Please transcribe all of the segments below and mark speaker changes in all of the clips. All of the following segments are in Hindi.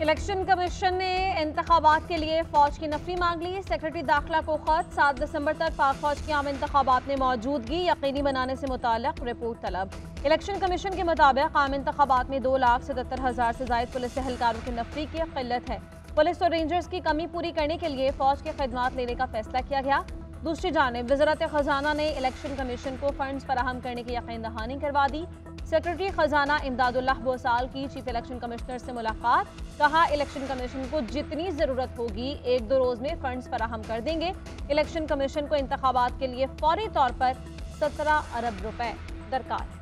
Speaker 1: इलेक्शन कमीशन ने इंतखाबात के लिए फौज की नफरी मांग ली। सेक्रेटरी दाखिला को खत, 7 दिसंबर तक पाक फौज की आम इंतखाबात में मौजूदगी यकीनी बनाने से मुताल्लिक रिपोर्ट तलब। इलेक्शन कमीशन के मुताबिक आम इंतखाबात में 2,77,000 से जायद पुलिस एहलकारों की नफरी की किल्लत है। पुलिस और रेंजर्स की कमी पूरी करने के लिए फौज के खिदमात लेने का फैसला किया गया। दूसरी जानिब वज़ारत खजाना ने इलेक्शन कमीशन को फंड्स फराहम करने की यकीन दहानी करवा दी। सेक्रेटरी खजाना इमदादुल्लाह बोसाल की चीफ इलेक्शन कमिश्नर से मुलाकात, कहा इलेक्शन कमीशन को जितनी जरूरत होगी 1-2 रोज में फंड्स फराहम कर देंगे। इलेक्शन कमीशन को इंतखाबात के लिए फौरी तौर पर 17 अरब रुपए दरकार है।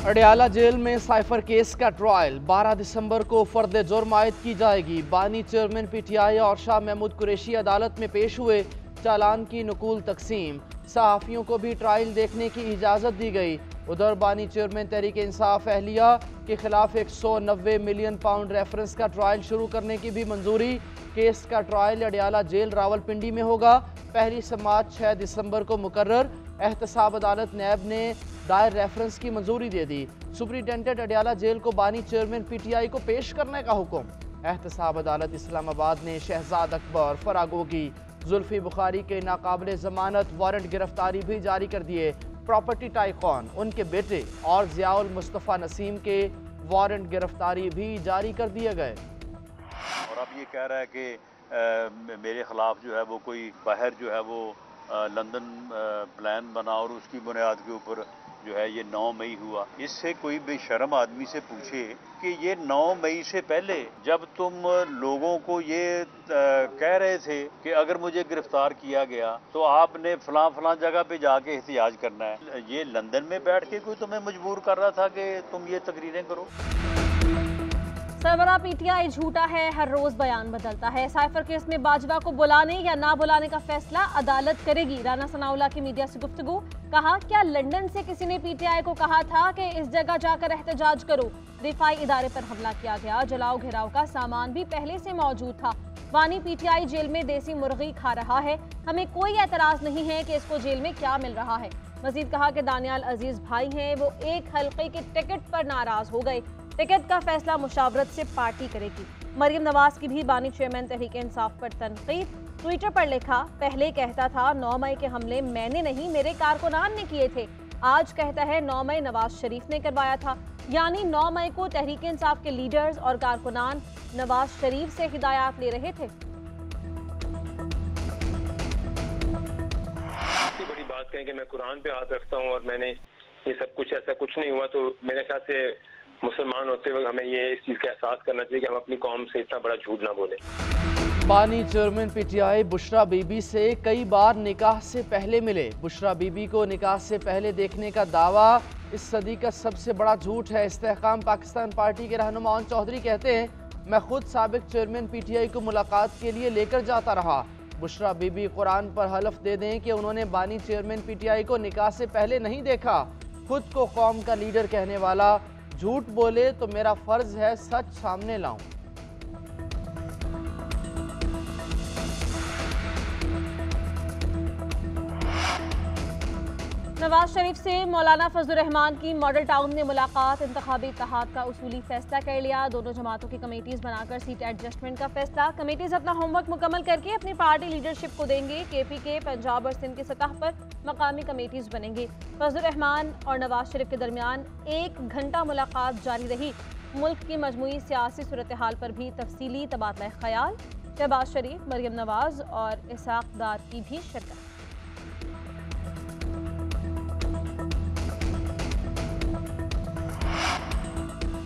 Speaker 2: अडयाला जेल में साइफर केस का ट्रायल 12 दिसंबर को फर्द जुर्म आयद की जाएगी। बानी चेयरमैन पीटीआई और शाह महमूद कुरैशी अदालत में पेश हुए। चालान की नकूल तकसीम, सहाफ़ियों को भी ट्रायल देखने की इजाज़त दी गई। उधर बानी चेयरमैन तहरीक इंसाफ अहलिया के खिलाफ 190 मिलियन पाउंड रेफरेंस का ट्रायल शुरू करने की भी मंजूरी। केस का ट्रायल अडयाला जेल रावलपिंडी में होगा। पहली समाअत 6 दिसंबर को मुकर्रर। एहतसाब अदालत नैब ने दायर रेफरेंस की मंजूरी दे दी। सुपरिटेंडेंट अडयाला जेल को बानी चेयरमैन पीटीआई को पेश करने का हुक्म। एहतसाब अदालत इस्लामाबाद ने शहजाद अकबर, फरागोगी, जुल्फी बुखारी के नाकाबिले जमानत वारंट गिरफ्तारी भी जारी कर दिए। प्रॉपर्टी टाइकॉन, उनके बेटे और ज़ियाउल मुस्तफ़ा नसीम के वारंट गिरफ्तारी भी जारी कर दिए गए।
Speaker 3: और अब ये कह रहा है कि मेरे खिलाफ जो है वो कोई बाहर जो है वो लंदन प्लान बना और उसकी बुनियाद के ऊपर जो है ये 9 मई हुआ। इससे कोई बेशर्म आदमी से पूछे कि ये 9 मई से पहले जब तुम लोगों को ये कह रहे थे कि अगर मुझे गिरफ्तार किया गया तो आपने फलां जगह पे जाके एहतियाज करना है, ये लंदन में बैठ के कोई तुम्हें मजबूर कर रहा था कि तुम ये तकरीरें करो।
Speaker 1: सरबराह पीटीआई झूठा है, हर रोज बयान बदलता है। साइफर केस में बाजवा को बुलाने या ना बुलाने का फैसला अदालत करेगी। राना सनाउल्लाह की मीडिया से गुफ्तगू, कहा क्या लंदन से किसी ने पीटीआई को कहा था कि इस जगह जाकर एहतजाज करो। दिफाई इदारे पर हमला किया गया, जलाओ घेराव का सामान भी पहले से मौजूद था। वानी पीटीआई जेल में देसी मुर्गी खा रहा है, हमें कोई एतराज नहीं है कि इसको जेल में क्या मिल रहा है। मजीद कहा कि दानियाल अजीज भाई हैं, वो एक हल्के के टिकट पर नाराज हो गए। टिकट का फैसला मुशावरत से पार्टी करेगी। मरियम नवाज की भी बानी चेयरमैन तहरीक इंसाफ पर तनकीद। ट्विटर पर लिखा, पहले कहता था 9 मई के हमले मैंने नहीं मेरे कारकुनान ने किए थे, आज कहता है 9 मई नवाज शरीफ ने करवाया था। यानी 9 मई को तहरीक इंसाफ के लीडर्स और कारकुनान नवाज शरीफ से हिदायत ले रहे थे।
Speaker 4: बड़ी बात कहें कि मैं कुरान पे हाथ रखता हूँ और मैंने ये सब कुछ ऐसा कुछ नहीं हुआ, तो मेरे ख्याल से मुसलमान होते हुए हमें ये इस चीज़ का एहसास करना चाहिए कि हम अपनी कौम से इतना बड़ा झूठ ना बोलें।
Speaker 2: बानी चेयरमैन पीटीआई बुशरा बीबी से कई बार निकाह से पहले मिले। बुशरा बीबी को निकाह से पहले देखने का दावा इस सदी का सबसे बड़ा झूठ है। इस्तेहकाम पाकिस्तान पार्टी के रहनुमा अन चौधरी कहते हैं, मैं खुद साबिक चेयरमैन पीटीआई को मुलाकात के लिए लेकर जाता रहा। बुशरा बीबी कुरान पर हलफ दे दें कि उन्होंने बानी चेयरमैन पीटीआई को निकाह से पहले नहीं देखा। खुद को कौम का लीडर कहने वाला झूठ बोले तो मेरा फर्ज है सच सामने लाऊं।
Speaker 1: नवाज शरीफ से मौलाना फजलुर रहमान की मॉडल टाउन में मुलाकात। इंतखाबी इत्तेहाद का उसूली फैसला कर लिया। दोनों जमातों की कमेटीज बनाकर सीट एडजस्टमेंट का फैसला। कमेटीज अपना होमवर्क मुकम्मल करके अपनी पार्टी लीडरशिप को देंगे। केपीके, पंजाब और सिंध की सतह पर मकामी कमेटीज बनेंगी। फजलुर रहमान और नवाज शरीफ के दरमियान 1 घंटा मुलाकात जारी रही। मुल्क की मजमूई सियासी सूरत हाल पर भी तफसीली तबादला ख्याल। शहबाज शरीफ, मरियम नवाज और इसहाक डार की भी शिरकत।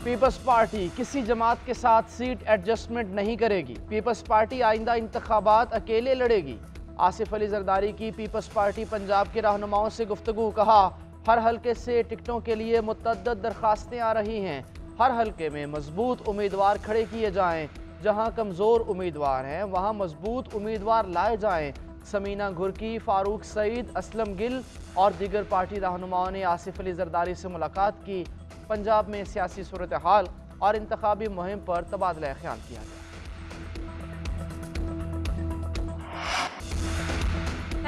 Speaker 2: पीपल्स पार्टी किसी जमात के साथ सीट एडजस्टमेंट नहीं करेगी। पीपल्स पार्टी आइंदा इंतखाबात अकेले लड़ेगी। आसिफ अली जरदारी की पीपल्स पार्टी पंजाब के रहनुमाओं से गुफ्तगू, कहा हर हल्के से टिकटों के लिए मुतअद्दिद दरखास्तें आ रही हैं। हर हल्के में मजबूत उम्मीदवार खड़े किए जाएं। जहां कमज़ोर उम्मीदवार हैं वहां मजबूत उम्मीदवार लाए जाएं। समीना घुरकी, फारूक सईद, असलम गिल और दीगर पार्टी रहनुमाओं ने आसिफ अली जरदारी से मुलाकात की। पंजाब में सियासी सूरत हाल और इंतखाबी मुहिम पर तबादला ख्याल किया गया।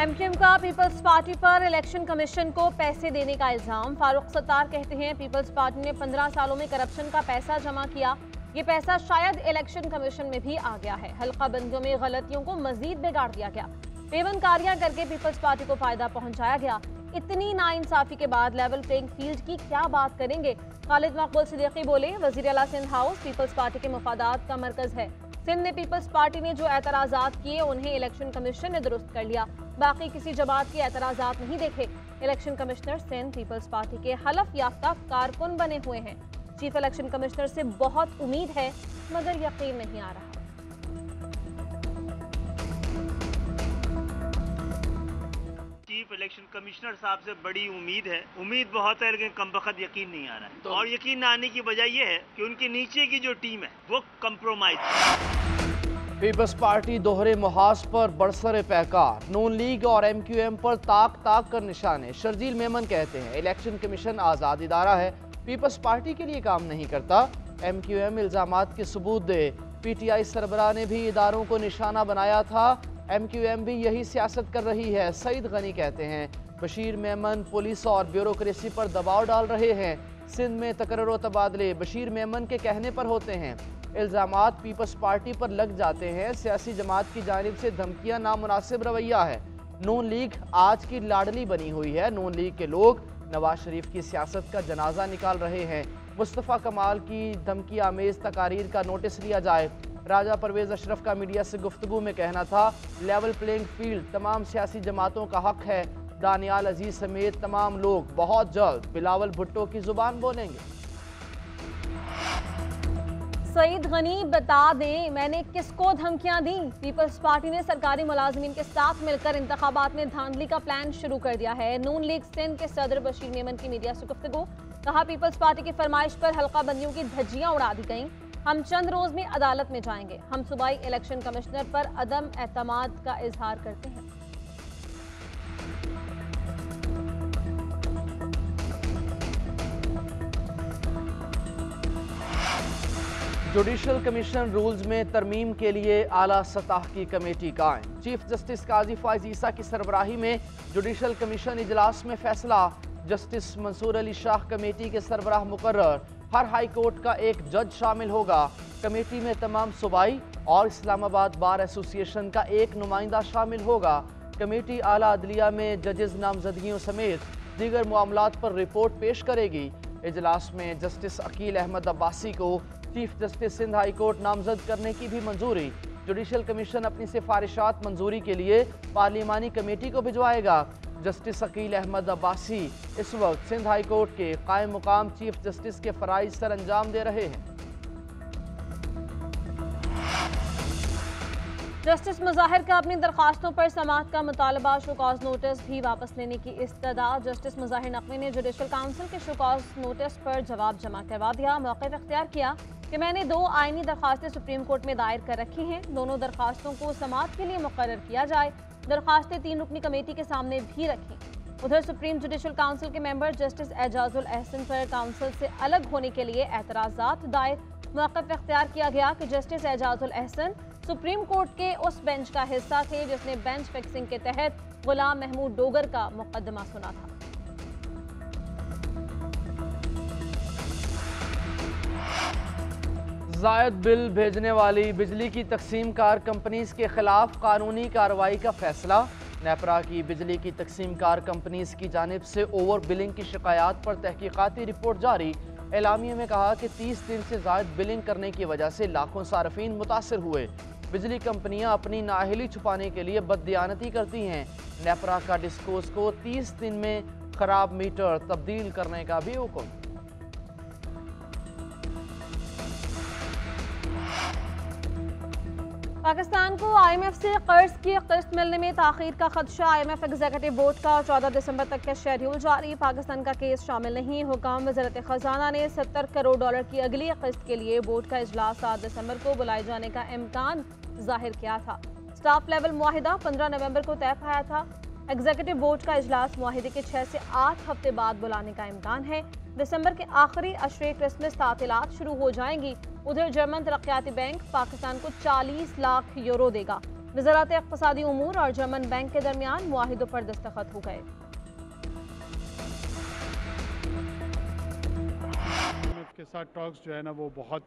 Speaker 1: एमक्यूएम का पीपल्स पार्टी पर इलेक्शन कमीशन को पैसे देने का इल्जाम। फारूक सत्तार कहते हैं पीपल्स पार्टी ने 15 सालों में करप्शन का पैसा जमा किया, ये पैसा शायद इलेक्शन कमीशन में भी आ गया है। हल्का बंदियों में गलतियों को मजीद बिगाड़ दिया गया, पेवनकारियां करके पीपल्स पार्टी को फायदा पहुंचाया गया। इतनी नाइंसाफी के बाद लेवल प्लेइंग फील्ड की क्या बात करेंगे। खालिद मकबूल सिद्दीकी बोले, वजीर आला सिंध हाउस पीपल्स पार्टी के मफादात का मरकज है। सिंध में पीपल्स पार्टी ने जो एतराजात किए उन्हें इलेक्शन कमीशन ने दुरुस्त कर लिया, बाकी किसी जमात के एतराजात नहीं देखे। Election commissioner Sindh Peoples Party के हलफ याफ्ता कारकुन बने हुए हैं। चीफ इलेक्शन कमिश्नर से बहुत उम्मीद है मगर यकीन नहीं आ रहा।
Speaker 5: चीफ इलेक्शन कमिश्नर साहब से बड़ी उम्मीद बहुत है, लेकिन कम बखत यकीन नहीं आ रहा है। और यकीन न आने की वजह यह है कि उनके नीचे की जो टीम है वो कंप्रोमाइज है।
Speaker 2: पीपल्स पार्टी दोहरे मुहाज पर बरसरे पैकार, नून लीग और एमक्यूएम पर ताक ताक कर निशाने। शर्जील मेमन कहते हैं इलेक्शन कमीशन आज़ाद इदारा है, पीपल्स पार्टी के लिए काम नहीं करता। एमक्यूएम इल्जामात के सबूत दे। पीटीआई सरबराह ने भी इदारों को निशाना बनाया था, एमक्यूएम भी यही सियासत कर रही है। सईद गनी कहते हैं बशीर मेमन पुलिस और ब्यूरोक्रेसी पर दबाव डाल रहे हैं। सिंध में तकर्रो तबादले बशीर मेमन के कहने पर होते हैं। इल्जामात पीपल्स पार्टी पर लग जाते हैं, सियासी जमात की जानिब से धमकियां नामुनासिब रवैया है। नून लीग आज की लाडली बनी हुई है। नून लीग के लोग नवाज शरीफ की सियासत का जनाजा निकाल रहे हैं। मुस्तफ़ा कमाल की धमकी आमेज तकारीर का नोटिस लिया जाए। राजा परवेज अशरफ का मीडिया से गुफ्तगू में कहना था लेवल प्लेइंग फील्ड तमाम सियासी जमातों का हक है। दानियाल अजीज समेत तमाम लोग बहुत जल्द बिलावल भुट्टो की जुबान बोलेंगे।
Speaker 1: सईद गनी बता दें मैंने किसको धमकियां दी। पीपल्स पार्टी ने सरकारी मुलाजमीन के साथ मिलकर इंतखाबात में धांधली का प्लान शुरू कर दिया है। नून लीग सिंध के सदर बशीर मेमन की मीडिया से गुफ्तगू, कहा पीपल्स पार्टी की फरमाइश पर हल्का बंदियों की धज्जियां उड़ा दी गईं। हम चंद रोज में अदालत में जाएंगे। हम सूबाई इलेक्शन कमिश्नर पर अदम एतमाद का इजहार करते हैं।
Speaker 2: जुडिशल कमीशन रूल्स में तरमीम के लिए आला सतह की कमेटी कायम। चीफ जस्टिस काजी फाइज ईसा की सरबराही में जुडिशल कमीशन इजलास में फैसला। जस्टिस मंसूर अली शाह कमेटी के सरबराह मुकर्रर। हर हाई कोर्ट का एक जज शामिल होगा। कमेटी में तमाम सूबाई और इस्लामाबाद बार एसोसिएशन का एक नुमाइंदा शामिल होगा। कमेटी आला अदलिया में जजेस नामजदगियों समेत दीगर मामलात पर रिपोर्ट पेश करेगी। इजलास में जस्टिस अकील अहमद अब्बासी को chief justice Sindh high court नामजद करने की भी मंजूरी। जुडिशल कमीशन अपनी सिफारिशात मंजूरी के लिए पार्लिमानी कमेटी को भिजवाएगा। जस्टिस अकील अहमद अब्बासी इस वक्त सिंध हाई कोर्ट के कायम मुकाम चीफ जस्टिस के फराइज सर अंजाम दे रहे हैं।
Speaker 1: जस्टिस मुजाहिर का अपनी दरखास्तों पर समाअत का मुतालबा, शोकॉज नोटिस भी वापस लेने की इस्तदा। जस्टिस मुजाहिर नकवी ने जुडिशल काउंसिल के शोकॉज नोटिस पर जवाब जमा करवा दिया। मौक़िफ़ इख्तियार किया कि मैंने 2 आइनी दरखास्तें सुप्रीम कोर्ट में दायर कर रखी हैं, दोनों दरखास्तों को समाअत के लिए मुकर्रर किया जाए। दरखास्तें 3 रुकनी कमेटी के सामने भी रखी। उधर सुप्रीम जुडिशल काउंसिल के मेंबर जस्टिस एजाजुल एहसन पर काउंसिल से अलग होने के लिए एतराज़ात दायर। मौक़िफ़ इख्तियार किया गया कि justice Ejazul Ehsan supreme court के उस बेंच का हिस्सा थे जिसने बेंच फिक्सिंग के तहत गुलाम महमूद डोगर का मुकदमा सुना था।
Speaker 2: जायद बिल भेजने वाली बिजली की तकसीम कार कंपनीज के खिलाफ कानूनी कार्रवाई का फैसला। नेपरा की बिजली की तकसीम कार कंपनीज की जानिब से ओवर बिलिंग की शिकायत पर तहकीकाती रिपोर्ट जारी। एलामिया में कहा कि 30 दिन से ज़ायद बिलिंग करने की वजह से लाखों सार्फिन मुतासर हुए। बिजली कंपनियां अपनी नाअहली छुपाने के लिए बददियानती करती हैं। नेपरा का डिस्कोस को 30 दिन में खराब मीटर तब्दील करने का भी हुक्म।
Speaker 1: पाकिस्तान को IMF से कर्ज की किस्त मिलने में ताखीर का खदशा। IMF एग्जीक्यूटिव बोर्ड का 14 दिसंबर तक का शेड्यूल जारी। पाकिस्तान का केस शामिल नहीं। हुकाम वज़ारत ख़जाना ने $70 करोड़ की अगली किस्त के लिए बोर्ड का इजलास 7 दिसंबर को बुलाए जाने का इम्कान जाहिर किया था। स्टाफ लेवल मुआहिदा 15 नवंबर को तय पाया था। एग्जीक्यूटिव बोर्ड का इजलास मुआहिदे के 6 से 8 हफ्ते बाद बुलाने का इम्कान है। दिसंबर के आखिरी अशरे क्रिसमस तातीलात शुरू हो जाएंगी। उधर जर्मन तरक्याती बैंक पाकिस्तान को 40 लाख यूरो देगा। वज़ारत इक़्तिसादी उमूर और जर्मन बैंक के दरमियान मुआहिदों पर दस्तखत हो गए।
Speaker 6: के साथ टॉक्स जो है ना वो बहुत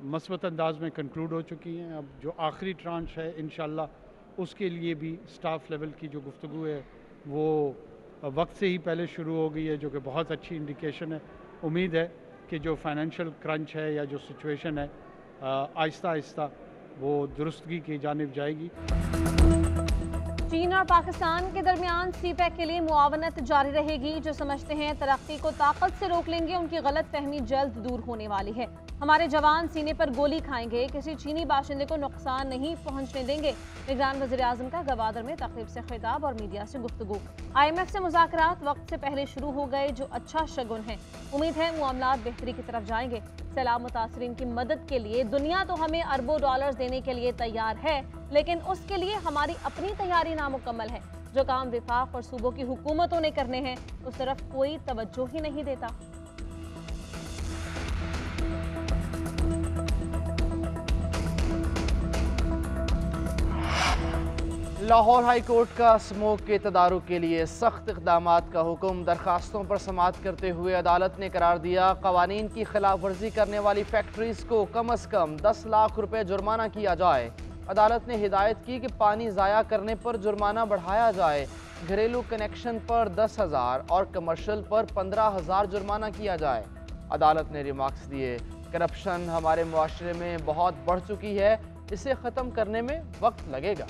Speaker 6: मस्बत अंदाज में कंक्लूड हो चुकी हैं। अब जो आखिरी ट्रांच है इंशाल्लाह उसके लिए भी स्टाफ लेवल की जो गुफ्तगू है वो वक्त से ही पहले शुरू हो गई है, जो कि बहुत अच्छी इंडिकेशन है। उम्मीद है कि जो फाइनेंशियल क्रंच है या जो सिचुएशन है आहिस्ता आहिस्ता वो दुरुस्तगी की जानिब जाएगी।
Speaker 1: चीन और पाकिस्तान के दरमियान सीपैक के लिए मुआवनत जारी रहेगी। जो समझते हैं तरक्की को ताकत से रोक लेंगे, उनकी गलत फहमी जल्द दूर होने वाली है। हमारे जवान सीने पर गोली खाएंगे, किसी चीनी बाशिंदे को नुकसान नहीं पहुंचने देंगे। निगरान वज़ीर आज़म का गवादर में तकरीब से खिताब और मीडिया से गुफ्तगू। IMF से मुज़ाकरात वक्त से पहले शुरू हो गए, जो अच्छा शगुन है। उम्मीद है मामलात बेहतरी की तरफ जाएंगे। सैलाब मुतासरीन की मदद के लिए दुनिया तो हमें अरबों डॉलर्स देने के लिए तैयार है, लेकिन उसके लिए हमारी अपनी तैयारी नामुकम्मल है। जो काम विफाक और सूबों की हुकूमतों ने करने हैं उस तरफ कोई तवज्जो ही नहीं देता।
Speaker 2: लाहौर हाई कोर्ट का स्मोक के तदारुक के लिए सख्त इक़दामात का हुक्म। दरखास्तों पर समाअत करते हुए अदालत ने करार दिया कवानीन की खिलाफ वर्जी करने वाली फैक्ट्रीज को कम अज़ कम 10 लाख रुपए जुर्माना किया जाए। अदालत ने हिदायत की कि पानी ज़ाया करने पर जुर्माना बढ़ाया जाए। घरेलू कनेक्शन पर 10,000 और कमर्शल पर 15,000 जुर्माना किया जाए। अदालत ने रिमार्क्स दिए, करप्शन हमारे मुआशरे में बहुत बढ़ चुकी है, इसे ख़त्म करने में वक्त लगेगा।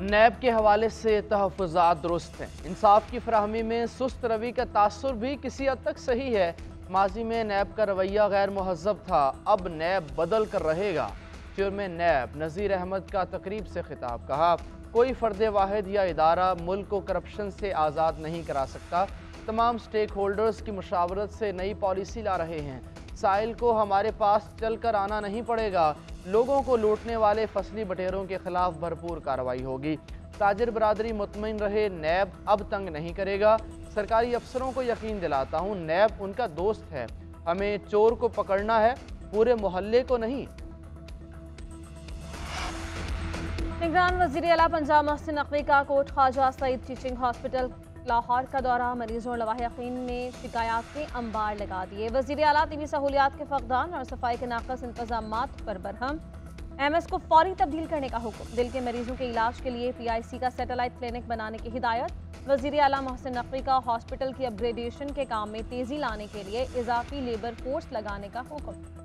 Speaker 2: नैब के हवाले से तहफ़्फ़ुज़ात दुरुस्त हैं। इंसाफ की फराहमी में सुस्त रवि का तासुर भी किसी हद तक सही है। माजी में नैब का रवैया गैर मुहज़्ज़ब था, अब नैब बदल कर रहेगा। चेयरमैन नैब नज़ीर अहमद का तकरीब से खिताब। कहा, कोई फ़र्द वाहिद या इदारा मुल्क को करप्शन से आज़ाद नहीं करा सकता। तमाम स्टेक होल्डर्स की मुशावरत से नई पॉलिसी ला रहे हैं। साइल को हमारे पास चल कर आना नहीं पड़ेगा। लोगों को लूटने वाले फसली बटेरों के खिलाफ भरपूर कार्रवाई होगी। ताजिर बरादरी मुतमईन रहे, नैब अब तंग नहीं करेगा। सरकारी अफसरों को यकीन दिलाता हूँ, नैब उनका दोस्त है। हमें चोर को पकड़ना है, पूरे मोहल्ले को नहीं।
Speaker 1: निगरान वज़ीर आला पंजाब मोहसिन नकवी का कोट ख्वाजा सईद टीचिंग हॉस्पिटल लाहौर का दौरा। मरीजों और लवाहिकीन ने शिकायत के अंबार लगा दिए। वज़ीर आला तबी सहूलियात के फक़दान और सफाई के नाक़स इंतज़ामात पर बरहम। MS को फौरी तब्दील करने का हुक्म। दिल के मरीजों के इलाज के लिए PIC का सैटेलाइट क्लिनिक बनाने की हिदायत। वज़ीर आला मोहसिन नकवी का हॉस्पिटल की अपग्रेडेशन के काम में तेज़ी लाने के लिए इजाफी लेबर फोर्स लगाने का हुक्म।